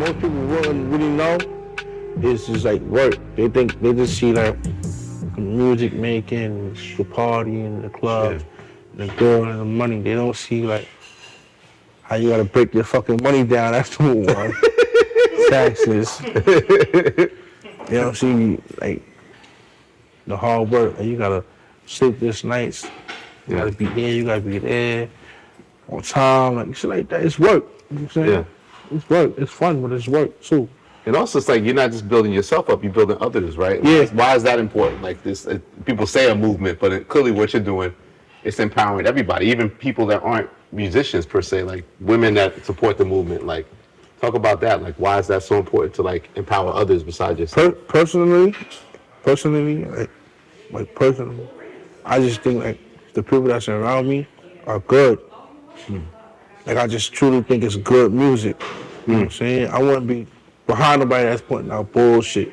most people wouldn't really know is just like work. They just see like music making, the party in the club, the girl and the money. They don't see like how you gotta break your fucking money down. That's the one. Taxes. They don't see like the hard work. And you gotta sleepless nights. You gotta be here. You gotta be there on time. Like shit like that. It's work. You know what I'm saying? Yeah. It's work. It's fun, but it's work too. And also, it's like you're not just building yourself up; you're building others, right? Yeah. Why is that important? Like this, people say a movement, but clearly, what you're doing, it's empowering everybody, even people that aren't musicians per se, like women that support the movement. Like, talk about that. Like, why is that so important to like empower others besides yourself? Personally, I just think like the people that's around me are good. Like I just truly think it's good music. You know what I'm saying? I wouldn't be behind nobody that's putting out bullshit.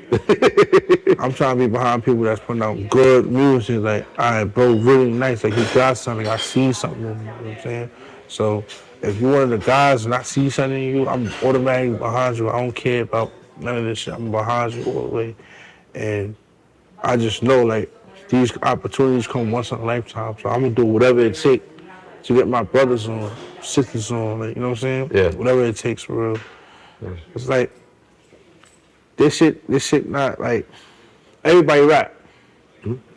I'm trying to be behind people that's putting out good music. Like, all right, bro, really nice. Like, you got something. I see something in you. You know what I'm saying? So, if you're one of the guys and I see something in you, I'm automatically behind you. I don't care about none of this shit. I'm behind you all the way. And I just know, like, these opportunities come once in a lifetime. So, I'm going to do whatever it takes to get my brothers on, sisters on. Like, you know what I'm saying? Yeah. Whatever it takes for real. Yeah. It's like, this shit not like, everybody rap.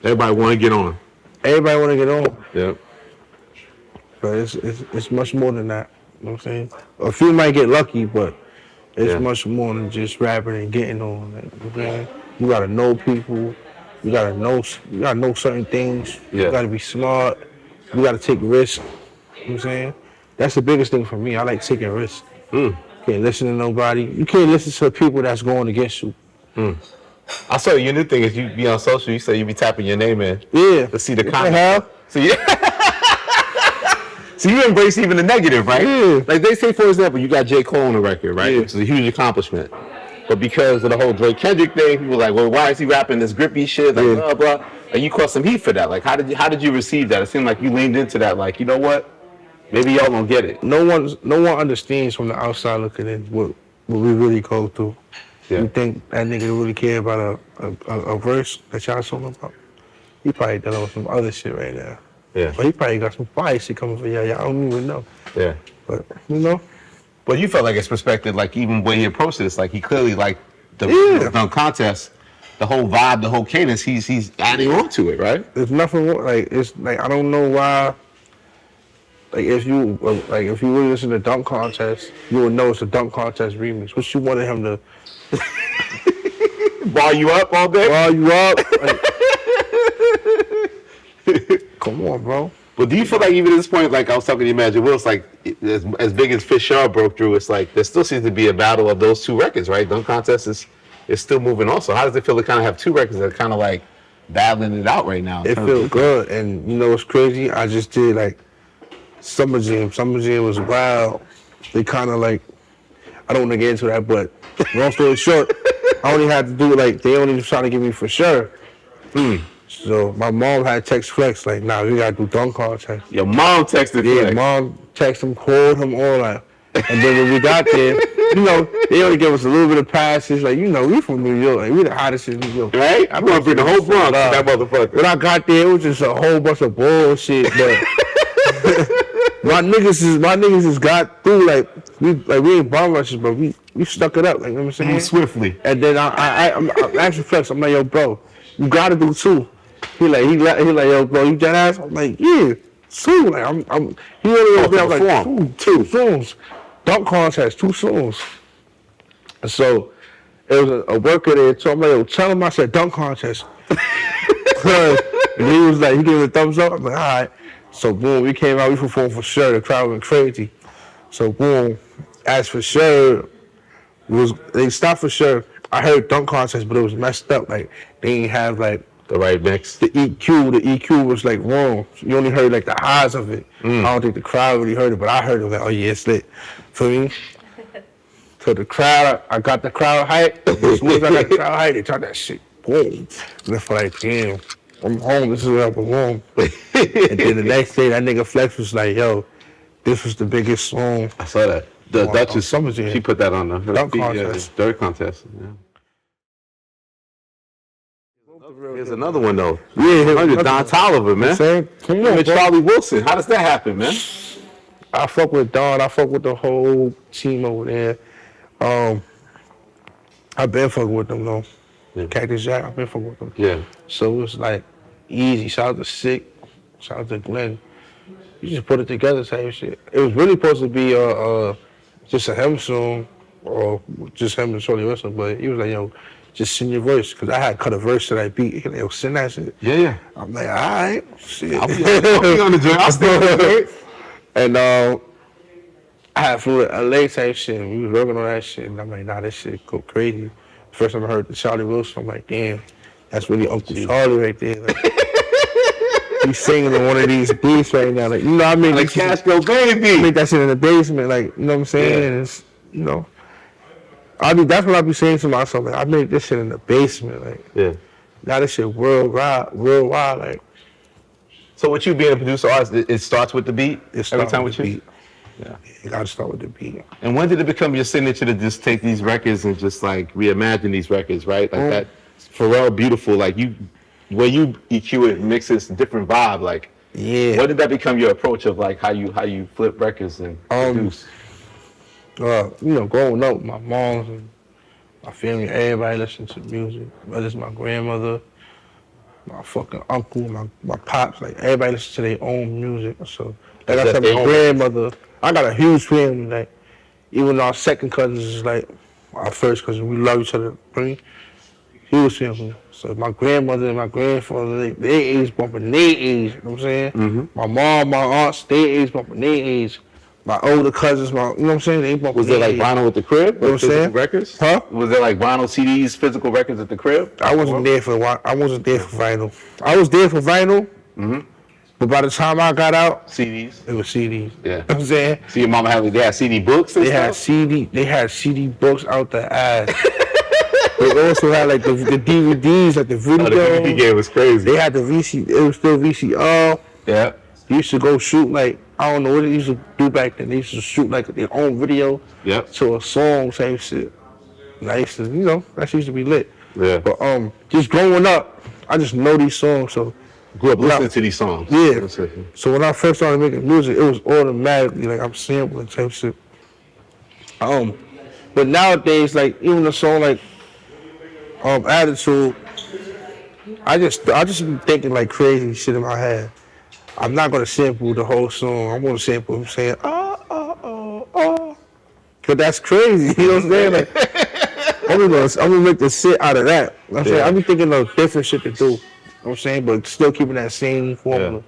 Everybody want to get on. Everybody want to get on. Yeah. But it's much more than that. You know what I'm saying? A few might get lucky, but it's much more than just rapping and getting on. Like, you know what I'm saying? You gotta know people. You gotta know certain things. Yeah. You gotta be smart. You gotta take risks. You know what I'm saying? That's the biggest thing for me. I like taking risks. You can't listen to nobody. You can't listen to people that's going against you. I saw your new thing is you be on social. You say you be tapping your name in. Yeah. To see the comments. So so you embrace even the negative, right? Yeah. Like they say, for example, you got J. Cole on the record, right? Yeah. Which is a huge accomplishment. But because of the whole Drake Kendrick thing, people were like, well, why is he rapping this grippy shit? Like, blah, blah. And you caught some heat for that. Like, how did you receive that? It seemed like you leaned into that. Like, you know what? Maybe y'all don't get it. No one understands from the outside looking in what we really go through. Yeah. You think that nigga really care about a verse that y'all talking about? He probably dealing with some other shit right now. Yeah. But he probably got some fire shit coming for y'all. Y'all don't even know. Yeah. But you know. But you felt like it's perspective, like even when he approached it, it's like he clearly like the contest, the whole vibe, the whole cadence. He's adding on to it, right? There's nothing like it's like I don't know why. Like if you really listen to Dunk Contest, you would know it's a Dunk Contest remix. What you wanted him to bar you up all day? Bar you up? Like, come on, bro. But do you feel like even at this point, like I was talking to Imagine Will, it's like as big as Fisher broke through, it's like there still seems to be a battle of those two records, right? Dunk Contest is still moving also. How does it feel to kind of have two records that are kind of like battling it out right now? It feels good, and you know what's crazy? I just did like Summer Jam. Summer Jam was wild. They kind of like, I don't want to get into that, but long story short, I only had to do like, they only trying to give me for sure. So my mom had text Flex like, nah, we gotta do Dunk Contest. Your mom texted Flex? Yeah, mom texted him, called him, all that. And then when we got there, you know, they only gave us a little bit of passes. Like, you know, we from New York. Like, we the hottest in New York. Right? I'm gonna bring the whole Bronx to that motherfucker. When I got there, it was just a whole bunch of bullshit, but my niggas just got through. Like we ain't bomb rushes, but we stuck it up. Like, you know what I'm saying? Move swiftly. And then I'm actually Flex. I'm like, yo, bro, you gotta do two. He like, yo, bro, you dead ass? I'm like, yeah, two. Like, he only was like, two songs. Dunk Contest, 2 songs. And so, it was a worker there, so I'm like, yo, tell him I said Dunk Contest. And he was like, he gave me a thumbs up. I'm like, all right. So, boom, we came out, we performed for sure. The crowd went crazy. So, boom, as for sure, they stopped for sure. I heard Dunk Contest, but it was messed up. Like, they didn't have, like, the right mix. The EQ was like wrong. You only heard like the highs of it. I don't think the crowd really heard it, but I heard it. Like, oh yeah, it's lit. Feel me? So the crowd, I got the crowd hype. As soon as I got the crowd hype, they turned that shit. Boom. And I feel like, damn, I'm home. This is where I belong. And then the next day, that nigga Flex was like, yo, this was the biggest song. I saw that. The Duchess, Summer's here. she put that on her Dunk feet, contest. dirt contest. Yeah. Here's another one though. Yeah, 100 Don Toliver, man. Come Him on, and bro. Charlie Wilson. How does that happen, man? I fuck with Don. I fuck with the whole team over there. I've been fucking with them though. Yeah. Cactus Jack, I've been fucking with them. Yeah. So it's like easy. Shout out to Sick. Shout out to Glenn. You just put it together type shit. It was really supposed to be just a him song or just him and Charlie Wilson, but he was like, yo, just send your verse. Cause I had cut a verse to that beat. He like, yo, send that shit. Yeah. I'm like, all right, shit. I'll be on the joint. I'll stay on the joint. And I had flew to LA type shit. And we was working on that shit. And I'm like, nah, this shit go crazy. First time I heard the Charlie Wilson, I'm like, damn, that's really Uncle Charlie right there. Like, he's singing on one of these beats right now. Like, you know what I mean? Like Cash Cobain beat. I make that shit in the basement. Like, you know what I'm saying? Yeah. And it's, you know, that's what I be saying to myself. Like, I make this shit in the basement. Like, Yeah. now this shit worldwide. Like, So with you being a producer artist, it starts with the beat every time with you? beat. Yeah. You gotta start with the beat. And when did it become your signature to just take these records and just like reimagine these records, right? Like that Pharrell Beautiful, like where you EQ it, mixes different vibe, like Yeah. when did that become your approach of like how you flip records and produce? You know, growing up, my moms and my family, everybody listened to music. Whether it's my grandmother, my fucking uncle, my pops, like everybody listens to their own music. So like I said, my grandmother, I got a huge family. Like even our second cousins is like our first cousin. We love each other. Huge family. So my grandmother and my grandfather, they age bumping their age. You know what I'm saying? Mm-hmm. My mom, my aunts, they age bumping their age. My older cousins, you know what I'm saying? They bumping. Was there like age. vinyl at the crib? You know what I'm saying? Records? Huh? Was there like vinyl CDs, physical records at the crib? I wasn't there for vinyl. I was there for vinyl, but by the time I got out, CDs. it was CDs. Yeah. You know what I'm saying? So your mama they had CD books and stuff? They had CD books out the ass. They also had like the DVDs, like the video. Oh, the DVD game was crazy. They had the VC, it was still VCR. Yeah. They used to go shoot like, I don't know what they used to do back then. They used to shoot like their own video to a song, same shit. And I used to, you know, that used to be lit. Yeah. But just growing up, I just know these songs, so. Grew up listening to these songs. Yeah. So when I first started making music, it was automatically like I'm sampling type shit. But nowadays, like even a song like Attitude, I just be thinking like crazy shit in my head. I'm not gonna sample the whole song. I'm gonna sample him saying cause that's crazy. You know what I'm saying? Like, I'm gonna make the shit out of that. You know what I'm saying? I be thinking of different shit to do. You know what I'm saying? But still keeping that same formula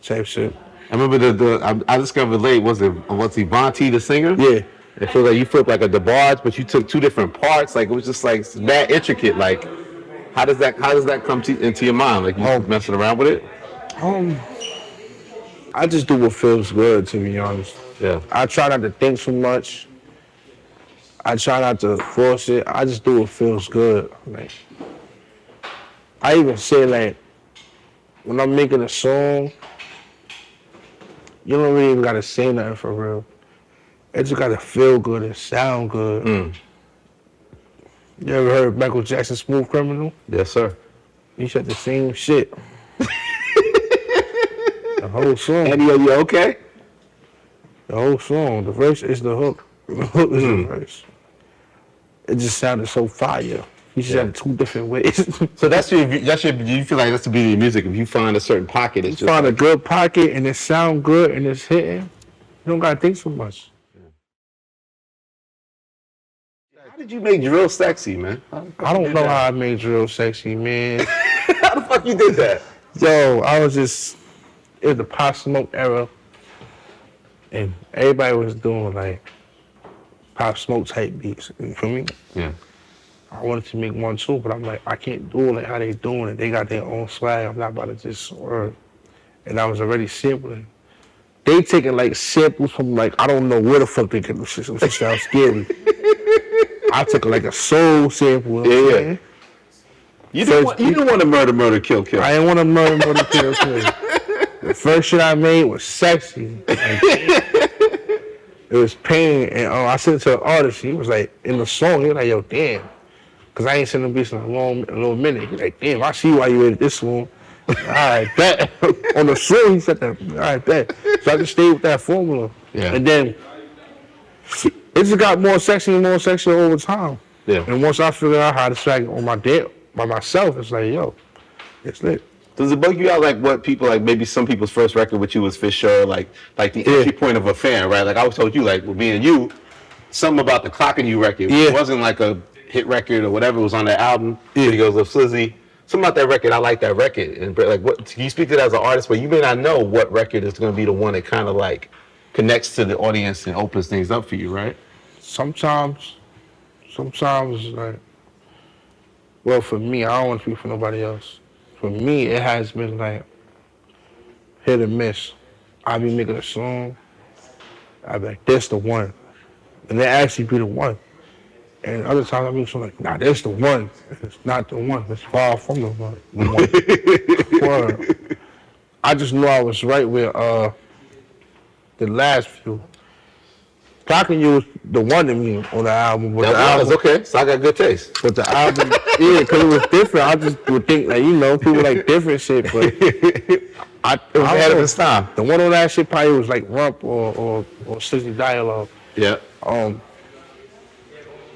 type shit. I remember I discovered late, was he Vontae the singer? Yeah. It feels like you flipped like a DeBarge, but you took two different parts. Like it was just like that intricate. Like how does that come into your mind? Like you messing around with it? I just do what feels good, to be honest. Yeah. I try not to think too much. I try not to force it. I just do what feels good. Like I even say like when I'm making a song, you don't really even gotta say nothing for real. It just gotta feel good and sound good. You ever heard Michael Jackson Smooth Criminal? Yes, sir. He said the same shit. The whole song. Eddie, are you okay? The whole song. The verse is the hook. The hook is the verse. It just sounded so fire. He said it two different ways. So you feel like that's the beauty of music. If you find a certain pocket, it's just find a good pocket and it sound good and it's hitting, you don't gotta think so much. How did you make drill sexy, man? I don't know how I made drill sexy, man. How the fuck you did that? Yo, it was the Pop Smoke era. And everybody was doing like Pop Smoke type beats. You feel me? Yeah. I wanted to make one too, but I'm like, I can't do it like how they doing it. They got their own swag. I'm not about to just word. And I was already sampling. They taking like samples from like, I don't know where the fuck they get this shit. Some shit sounds scary. I took like a soul sample. Yeah. You didn't want to murder, kill. I didn't want to murder, kill. The first shit I made was sexy. Like, It was pain, and I sent it to the artist. He was like, in the song, he was like, yo, damn. Because I ain't sent him beats in a little minute. He's like, damn, I see why you edit this song. All right, bet. On the song, he said that, all right, bet. So I just stayed with that formula. Yeah. And then it just got more sexy and more sexy over time. Yeah. And once I figured out how to track it on my dad by myself, it's like, yo, it's lit. Does it bug you out like what people like maybe some people's first record with you was for sure like the entry point of a fan, right? Like I was told you like with me and you, something about the Clocking You record. Yeah. It wasn't like a hit record or whatever was on that album. Yeah. He goes, Slizzy. Something about that record, I like that record. And like what can you speak to that as an artist, but you may not know what record is gonna be the one that kind of like connects to the audience and opens things up for you, right? Sometimes like, well, for me, I don't want to speak for nobody else. For me, it has been like hit or miss. I be making a song, I be like, this the one. And they actually be the one. And other times I make something like, nah, this the one. It's not the one. It's far from the one. Word. I just knew I was right with the last few. Clocking You was the one to me on the album. But That the album, was okay. So I got good taste. But the album, yeah, because it was different. I just would think that, people like different shit, but It was ahead of its time. The one on that shit probably was like Rump or Sixty Dialogue. Yeah. I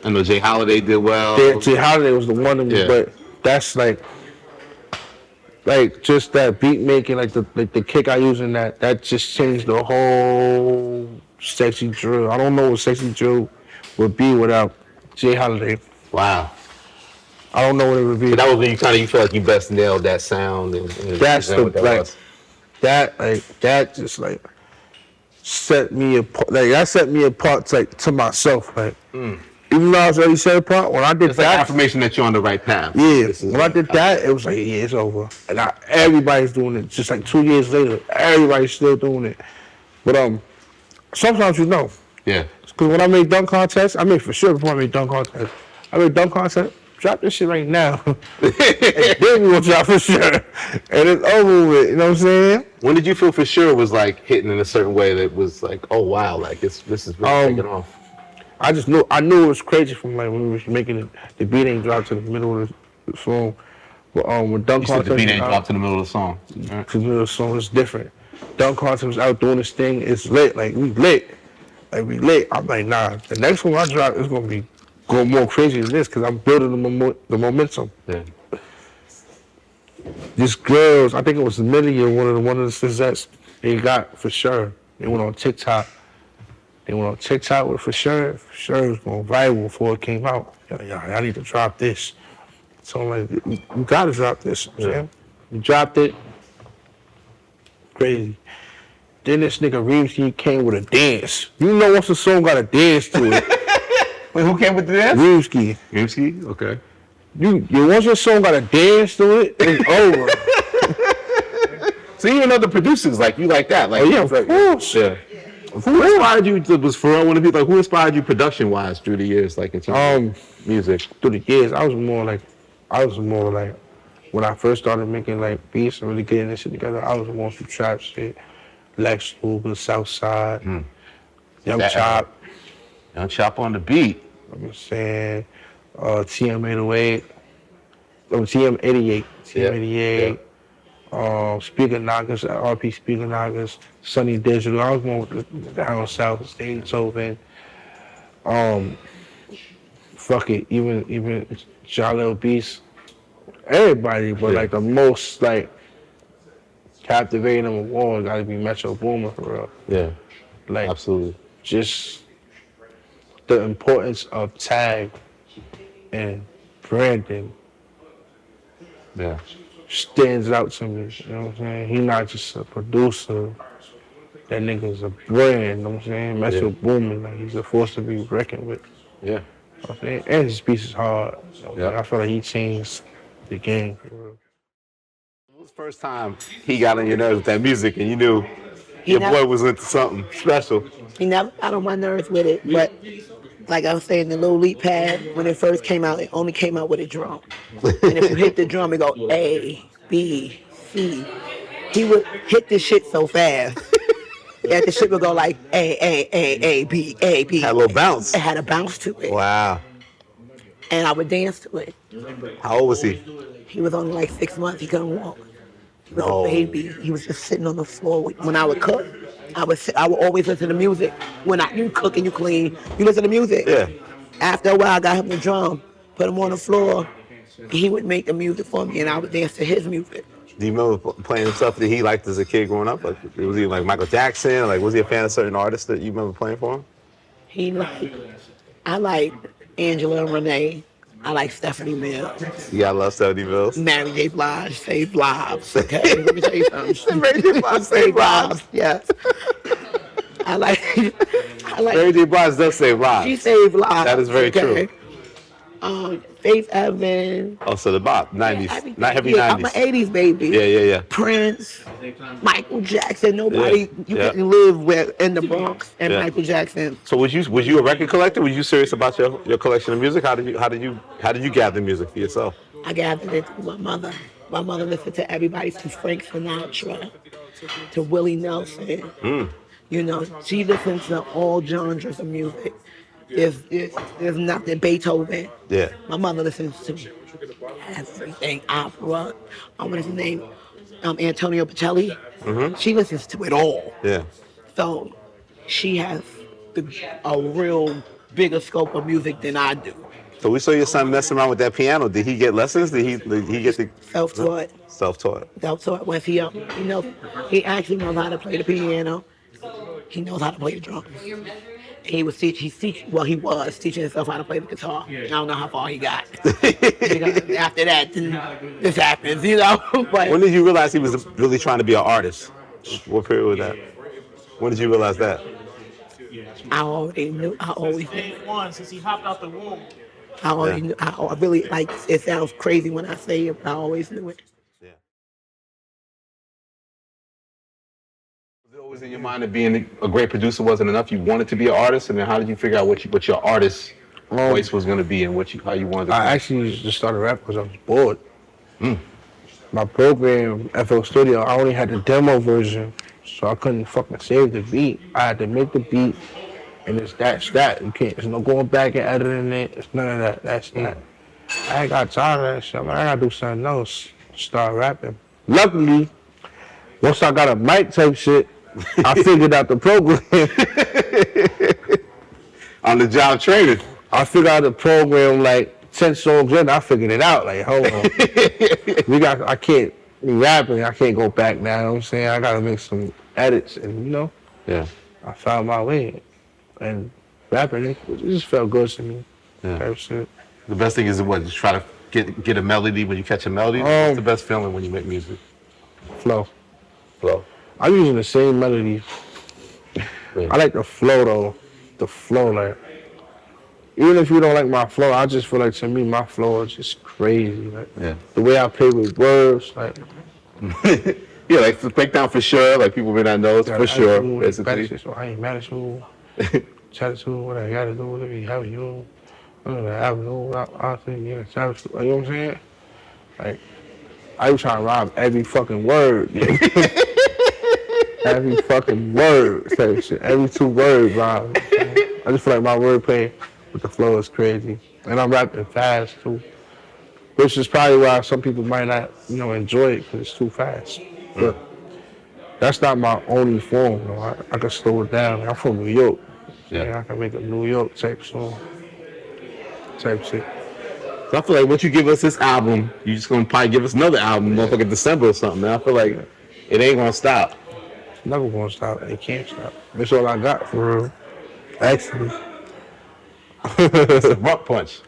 know Jay Holiday did well. Jay Holiday was the one to me, Yeah. but that's like just that beat making, like the kick I use in that just changed the whole sexy drill. I don't know what sexy drill would be without Jay Holiday. Wow. I don't know what it would be. So that was when you feel like you best nailed that sound and That's the what that like was. that just like set me apart. Like that set me apart to myself. Like even though I was already set apart, when I did It's like that, affirmation that you're on the right path. yeah. When I did that, it was like, yeah, it's over. And everybody's doing it. Just like 2 years later, everybody's still doing it. But sometimes Yeah. because when I made dunk contests, I made for sure before I made dunk contest. I made dunk contest. Drop this shit right now. And then we gonna drop for sure. And it's over with, you know what I'm saying? When did you feel for sure was like hitting in a certain way that was like, oh wow, like this is really taking off? I knew it was crazy from like when we was making it. The beat ain't dropped to the middle of the song. But when dunk You said contest the beat ain't was dropped to the middle of the song. Right. to the middle of the song, it's different. Dunk contest was out doing this thing. It's lit. Like we lit. I'm like, nah. The next one I drop is gonna be going more crazy than this because I'm building the momentum. Yeah. These girls, I think it was Millie or one of the success they got for sure. They went on TikTok. With for sure. For sure it was going viral before it came out. I need to drop this. So I'm like, you gotta drop this. You know what I'm saying? We dropped it. Crazy. Then this nigga Reemsky came with a dance. You know once the song got a dance to it. Wait, who came with the dance? Reemsky. Rimsky? Okay. You once your song got a dance to it, it's over. So even other producers like you like that. Like, Oh yeah, of course. Yeah. Who inspired you? Was Pharrell one of the people? Like, who inspired you production wise through the years? Like in terms of music. Through the years, I was more like when I first started making like beats and really getting this shit together, I was more some trap shit. Lex Luger, Southside, Young That- Chop, Young Chop on the beat. I'm saying, TM808, TM88, Speaker Knockers, RP Speaker Knockers, Sunny Digital. I was more with the down south, Beethoven. Fuck it, even Jalil Beast, everybody, but like the most like captivating award gotta be Metro Boomin for real. Yeah. Like Absolutely. just the importance of tag and branding Yeah. stands out to me. You know what I'm saying? He not just a producer. That nigga's a brand, you know what I'm saying? Metro Boomin, like he's a force to be reckoned with. Yeah. You know what I'm saying? And his piece is hard. So, Yeah. I feel like he changed the game for real. It was the first time he got on your nerves with that music and you knew your know- boy was into something special. He never got on my nerves with it, but like I was saying, the Little Leap pad, when it first came out, it only came out with a drum. And if you hit the drum, it go A, B, C. He would hit this shit so fast. Yeah, the shit would go like A, B, A, B. Had a little bounce. It had a bounce to it. Wow. And I would dance to it. How old was he? He was only like 6 months. He couldn't walk. He was No. a baby. He was just sitting on the floor. When I would cook, I would always listen to music. You cook and you clean, you listen to music. Yeah. After a while, I got him the drum, put him on the floor. He would make the music for me, and I would dance to his music. Do you remember playing stuff that he liked as a kid growing up? Like, was he like Michael Jackson? Like, was he a fan of certain artists that you remember playing for him? I like Angela and Renee. I like Stephanie Mills. Yeah, I love 70 Mills. Mary J. Blige saved lives. Okay, let me tell you something. Mary J. Blige saved lives. Yes. I like. Mary J. Blige does save lives. She saved lives. That is very true. Faith Evans. Oh, so the bop, 90s. Not heavy 90s. I'm an 80s baby. Yeah. Prince, Michael Jackson. Nobody Yeah. couldn't live in the Bronx and Yeah. Michael Jackson. So was you a record collector? Was you serious about your collection of music? How did you gather music for yourself? I gathered it through my mother. My mother listened to everybody from Frank Sinatra to Willie Nelson. You know, she listens to all genres of music. There's nothing Beethoven. Yeah. My mother listens to everything, opera. What is his name? Antonio Bocelli. She listens to it all. Yeah. So she has a real bigger scope of music than I do. So we saw your son messing around with that piano. Did he get lessons? Did he get the Self-taught. Self-taught. Once he he actually knows how to play the piano. He knows how to play the drums. He was teaching himself how to play the guitar. I don't know how far he got. After that, then this happens, you know. But When did you realize he was really trying to be an artist? What period was that? When did you realize that? I always knew. Day one, since he hopped out the womb. I always knew. I really like. It sounds crazy when I say it, but I always knew it. Yeah. Was it always in your mind that being a great producer wasn't enough? You wanted to be an artist, and then how did you figure out what your artist voice was going to be and how you wanted to? I actually just started rap because I was bored. My program, FL Studio, I only had the demo version, so I couldn't fucking save the beat. I had to make the beat, and it's that. You can't. There's no going back and editing it. It's none of that. That's that. I ain't got tired of that shit. I gotta do something else. Start rapping. Luckily, once I got a mic type shit, I figured out the program. On the job training. I figured out the program like 10 songs in. I figured it out. Like, hold on. I can't be rapping. I can't go back now. You know what I'm saying? I gotta make some edits, and Yeah. I found my way. And rapping, it just felt good to me. Yeah. Type shit. The best thing is what? Just try to get a melody when you catch a melody. What's the best feeling when you make music? Flow. Flow. I'm using the same melody. I like the flow though. The flow, like, even if you don't like my flow, I just feel like to me my flow is just crazy. Like, the way I play with words, like. Yeah, like the breakdown for sure. Like people may not know, for sure. Basically. So I ain't mad at you. Try to do what I gotta do. Whatever you have you. I don't know. I have no. I think you know what I'm saying? Like, I was trying to rhyme every fucking word. Every fucking word, type shit. Every 2 words rhyme. I just feel like my wordplay with the flow is crazy, and I'm rapping fast too, which is probably why some people might not, enjoy it because it's too fast. But that's not my only form. I can slow it down. I'm from New York. Yeah, I can make a New York type song, type shit. So I feel like once you give us this album, you're just gonna probably give us another album, motherfucking December or something, man. I feel like it ain't gonna stop. It's never gonna stop. It can't stop. That's all I got for real. Actually. It's a Rump Punch.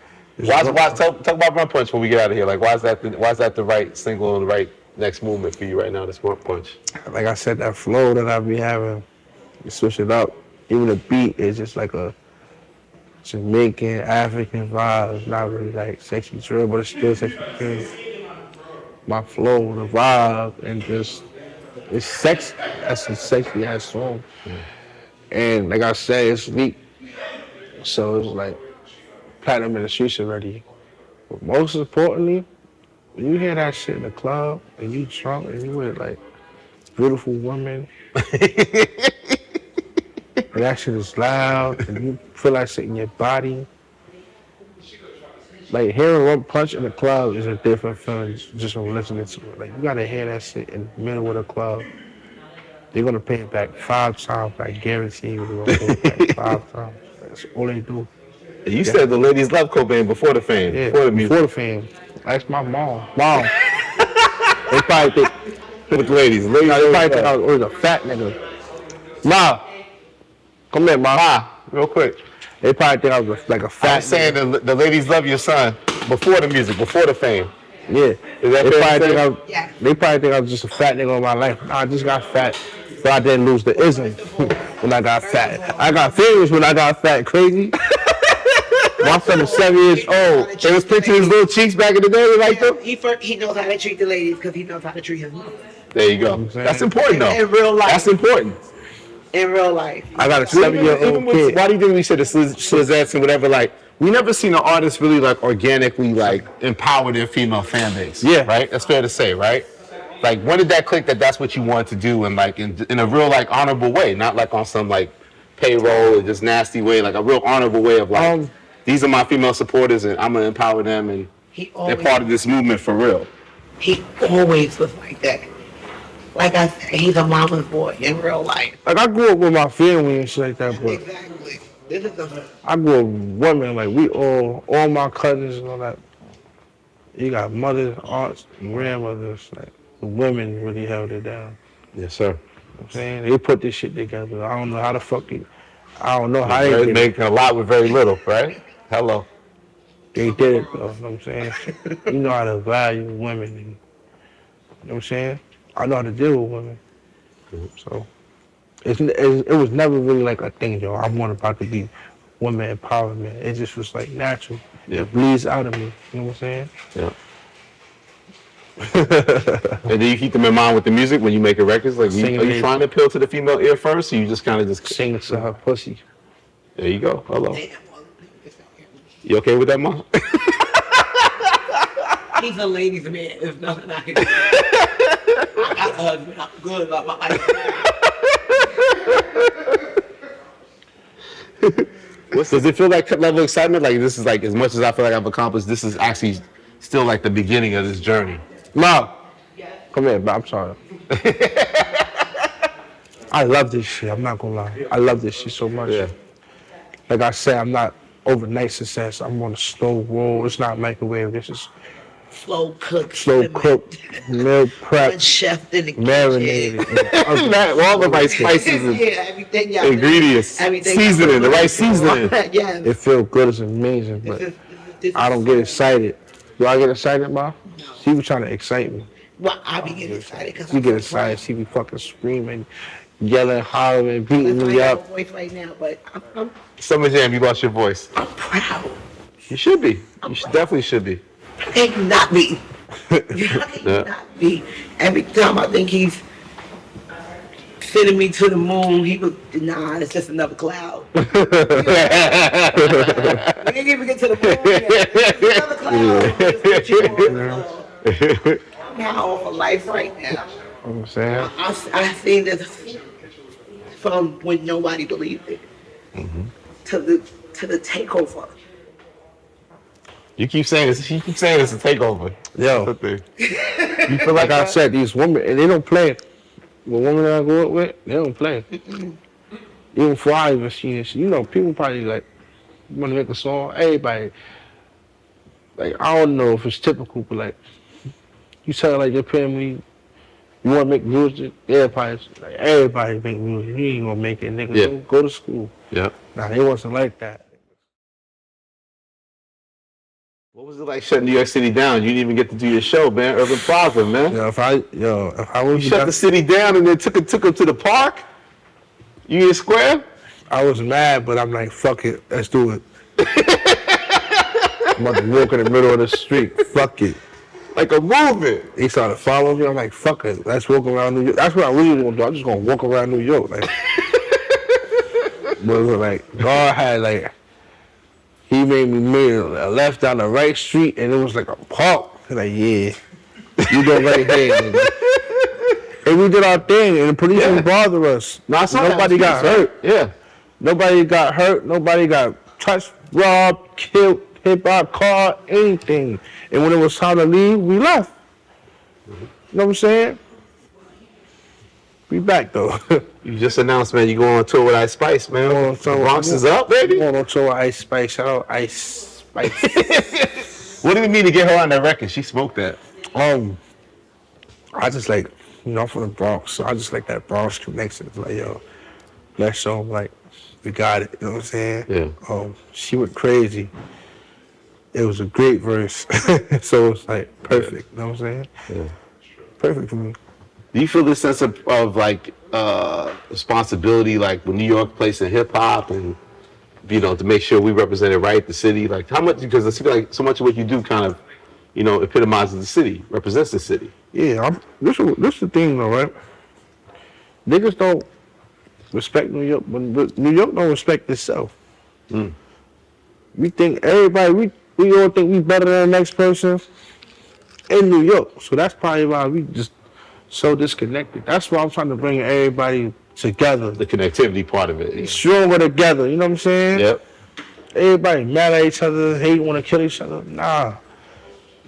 Talk about Rump Punch when we get out of here. Like, why is that the right single and the right next movement for you right now? This Rump Punch. Like I said, that flow that I be having, you switch it up. Even the beat is just like a Jamaican, African vibe. It's not really like sexy drill, but it's still sexy drill. My flow, the vibe, and just, it's sexy. That's a sexy ass song. And like I said, it's leak. So it's like platinum in the streets already. But most importantly, when you hear that shit in the club and you drunk and you with like beautiful women And that shit is loud, and you feel that shit in your body. Like hearing one punch in the club is a different feeling just from listening to it. Like you gotta hear that shit in the middle of the club. They're gonna pay it back 5 times. I guarantee you they're gonna pay it back 5 times. That's all they do. You said the ladies love Cobain before the fame, Yeah, before the music. before the fame. That's my mom. Mom. They probably think With ladies, they probably think I love. was a fat nigga. Ma, come here, ma. Real quick. They probably think I was like a I'm fat saying the ladies love your son before the music, before the fame. Yeah. Is that They fair probably to think say? they probably think I was just a fat nigga all my life. Nah, I just got fat. But I didn't lose the ism when I got fat. I got famous when I got fat. Crazy. My son is 7 years old. They was pinching his little cheeks back in the day, like them. He knows how to treat the ladies because he knows how to treat his mother. There you go. That's important, though. In real life. That's important. In real life. I got a Even 7-year-old with, kid. why do you think we said the Slizettes and whatever? Like, we never seen an artist really like organically like empower their female fan base. Yeah. Right. That's fair to say, right? Like, when did that click that that's what you wanted to do, and like in a real like honorable way, not like on some like payroll or just nasty way, like a real honorable way of like, these are my female supporters and I'm gonna empower them and they're part of this movement for real. He always was like that. Like I said, he's a mama's boy in real life. Like I grew up with my family and shit like that, but Exactly. This is the I grew up with women. Like we all my cousins and all that. You got mothers, aunts, and grandmothers. Like the women really held it down. Yes, sir. You know what I'm saying? They put this shit together. I don't know how the fuck I don't know how they did it. Making a lot with very little, right? Hello. They did it though, you know what I'm saying? You know how to value women. And, you know what I'm saying? I know how to deal with women. So it was never really like a thing, yo. I'm about to be women empowerment. It just was like natural. Yeah. It bleeds out of me. You know what I'm saying? Yeah. And do you keep them in mind with the music when you make records? Like, are you trying to appeal to the female ear first, or you just kind of just Sing to her pussy. There you go. Hello. You okay with that, Mom? He's a ladies' man. There's nothing I can do. I got a husband. I'm good about my life. Does it feel like level of excitement? Like this is like, as much as I feel like I've accomplished, this is actually still like the beginning of this journey. Mom, come here, bro. I'm sorry. I love this shit. I'm not gonna lie. I love this shit so much. Yeah. Like I said, I'm not overnight success. I'm on a slow roll. It's not microwave. This is Slow cooked. slow cooked, meal prep, Chef in the marinated. All the right spices and Yeah, everything. Yeah, ingredients, everything. seasoning, the right seasoning. Yes. It feels good. It's amazing, but I don't get excited. Do I get excited, Ma? She was trying to excite me. Well, I be getting excited because She get excited. She be fucking screaming, yelling, hollering, beating I me have a up. voice right now, but I'm Summer Jam, you lost your voice. proud. You should be. You should, definitely should be. How can you not be? How can you not be? Every time I think he's sending me to the moon, he was, nah, it's just another cloud. We didn't even get to the moon yet. It's another cloud. Just put you on, I'm now for life right now. You know what I'm saying? I seen this from when nobody believed it to the takeover. You keep saying this. You keep saying it's a takeover. Yo, That's the thing. you feel like I said, these women, and they don't play. The women that I grew up with, they don't play. Even before I even seen this, you know, people probably like want to make a song. Everybody, like I don't know if it's typical, but like you tell like your family, you want to make music. Everybody make music. You ain't gonna make it, nigga. Yeah. Go to school. Yeah. Nah, they wasn't like that. What was it like shutting New York City down? You didn't even get to do your show, man. Urban Plaza, man. If I was You shut the city down and then took him to the park? Union Square? I was mad, but I'm like, fuck it, let's do it. I'm about to walk in the middle of the street. Fuck it. Like a movement. They started following me. I'm like, fuck it, let's walk around New York. That's what I really want to do. I'm just gonna walk around New York, like. But it was like God had like. He made me make a left down the right street, and it was like a park. Like, yeah, you go right here, nigga. And we did our thing, and the police didn't bother us. No, I saw Nobody that. got hurt. Yeah. Nobody got hurt. Nobody got touched, robbed, killed, hit by a car, anything. And when it was time to leave, we left. You know what I'm saying? We back though. You just announced, man, you going on tour with Ice Spice, man. Going on tour with- Bronx is up, baby. Going on tour with Ice Spice. Shout out Ice Spice. What do you mean to get her on that record? She smoked that. I just like, I'm from the Bronx, so I just like that Bronx connection. It's like, yo, let's show them like we got it. You know what I'm saying? Yeah. She went crazy. It was a great verse, so it's like perfect. You know what I'm saying? Yeah. Perfect for me. Do you feel this sense of like responsibility, like when New York plays in hip hop, and to make sure we represent it right, the city? Like how much? Because I feel like so much of what you do kind of, epitomizes the city, represents the city. Yeah, this is the thing though, right? Niggas don't respect New York, but New York don't respect itself. We think everybody, we all think we better than the next person in New York. So that's probably why we just so disconnected. That's why I'm trying to bring everybody together. The connectivity part of it. Yeah. Stronger together, you know what I'm saying? Yep. Everybody mad at each other, hate, want to kill each other. Nah.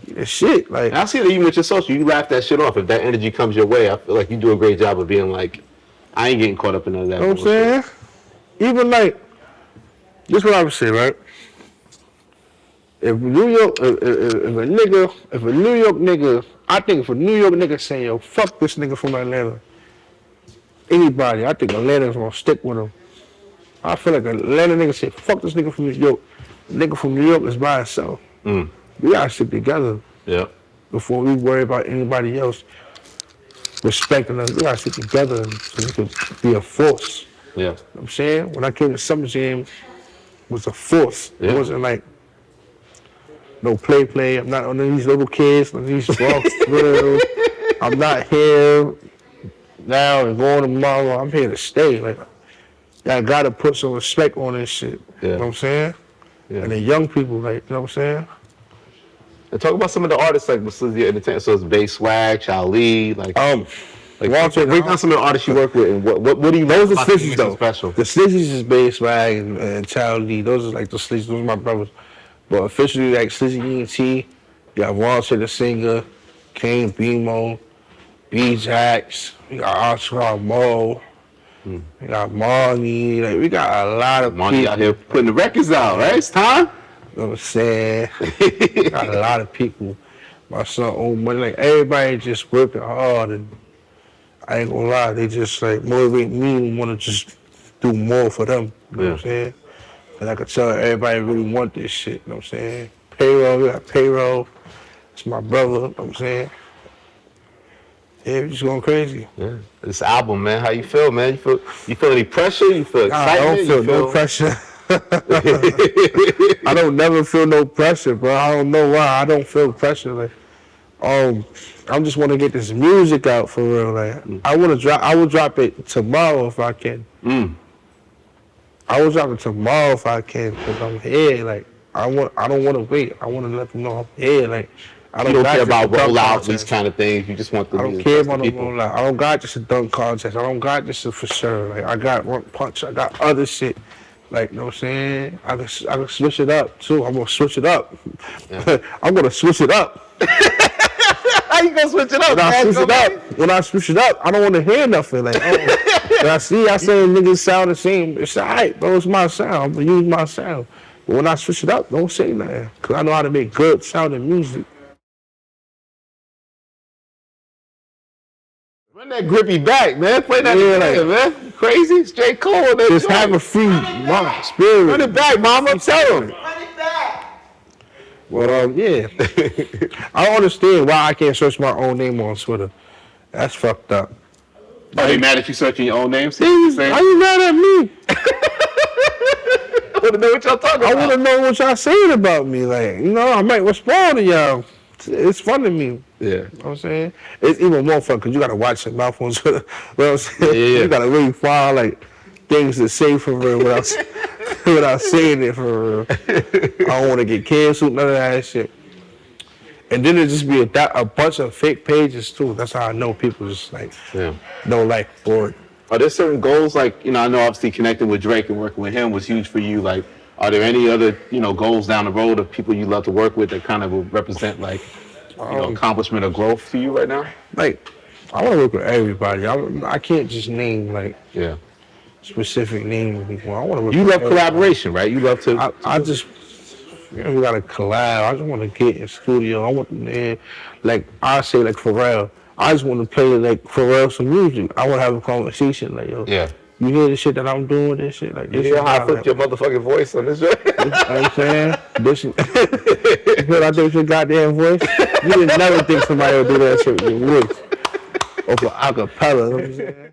It's shit. Like, And I see that even with your social, you laugh that shit off. If that energy comes your way, I feel like you do a great job of being like, I ain't getting caught up in none of that. you know what I'm saying? Even like, this is what I would say, right? If New York, if a New York nigga, I think if a New York nigga say, yo, fuck this nigga from Atlanta, anybody, I think Atlanta's gonna stick with him. I feel like Atlanta nigga say, fuck this nigga from New York. Nigga from New York is by himself. We gotta stick together Yeah. before we worry about anybody else respecting us. We gotta stick together so we can be a force. Yeah. You know what I'm saying? When I came to Summer Jam, it was a force. Yeah. It wasn't like no play. I'm not on these little kids, on these Bronx drills. I'm not here now and going tomorrow. I'm here to stay. Like, I gotta put some respect on this shit. Yeah. You know what I'm saying? Yeah. And the young people, like, you know what I'm saying? And talk about some of the artists like Slizzy Entertainment. So it's Bass Swag, Charlie, like Walter, break down some of the artists you work with and what do you those are about to Slizzies make though. them special? The Slizzies is Bass Swag and Child Lee. Those are like the Slizzies. Those are my brothers. But officially, like Slizzy ENT, you got Walter the singer, Kane Bimo, B-Jax, we got Oscar Mo, we got Marnie. Like, we got a lot of Money people. out here putting the records out, right? It's time. You know what I'm saying? We got a lot of people. My son old money. Like, everybody just working hard, and I ain't gonna lie, they just like motivate me and want to just do more for them. You know what I'm saying? And I could tell everybody really want this shit. You know what I'm saying? Payroll, we got payroll. It's my brother. You know what I'm saying? Yeah, we just going crazy. Yeah. This album, man, how you feel, man? You feel any pressure? You feel Nah, excitement? I don't feel no pressure. I don't never feel no pressure, bro. I don't know why. I don't feel pressure. Like, I just want to get this music out for real. Like, I will drop it tomorrow if I can. I will drop it tomorrow if I can, because I'm here. Like, I don't want to wait. I want to let them know I'm here. Like, I You don't care about just a dunk rollouts, contest. these kind of things. You just want the I don't music care to the about no people. rollout. I don't got just a dunk contest. I don't got just a for sure. Like, I got one punch. I got other shit. Like, you know what I'm saying? I can switch it up too. I'm gonna switch it up. Yeah. I'm gonna switch it up. How you gonna switch it up? When I switch it up, I don't want to hear nothing. Like, when I say niggas sound the same, it's alright, bro. It's my sound. I'm gonna use my sound. But when I switch it up, don't say nothing, cause I know how to make good sounding music. Run that grippy back, man. Play that Yeah, again, man. Crazy, straight cold. That Just joint. have a free spirit. Run it back, mama. Tell him. Well, yeah. I don't understand why I can't search my own name on Twitter. That's fucked up. Are they mad at you searching your own name? Why you mad at me? I want to know what y'all talking I about. want to know what y'all saying about me. Like, I might respond to y'all. It's fun to me. Yeah. You know what I'm saying? It's even more fun because you got to watch your mouth on Twitter. You know what I'm saying? Yeah. You got to really find, like, things to say for real without saying it for real. I don't want to get canceled, none of that shit. And then it just be a bunch of fake pages, too. That's how I know people just, like, Yeah. don't like for it. Are there certain goals, like, I know obviously connecting with Drake and working with him was huge for you. Like, are there any other, goals down the road of people you love to work with that kind of will represent, like, accomplishment or growth to you right now? Like, I want to work with everybody. I can't just name, like, Yeah. specific names of people. I want to work You with love everybody. collaboration, right? You love to. I just, we got to collab. I just want to get in studio. I want, man, like, I say, like, Pharrell. I just want to play, like, Pharrell some music. I want to have a conversation, like, yo. Yeah. You hear the shit that I'm doing, this shit, like, this You hear is how I how, flipped your motherfucking voice on this show? you know what I'm saying? This is, you feel I think your goddamn voice? You would never think somebody would do that shit with your voice. Or for acapella, you know what I'm saying?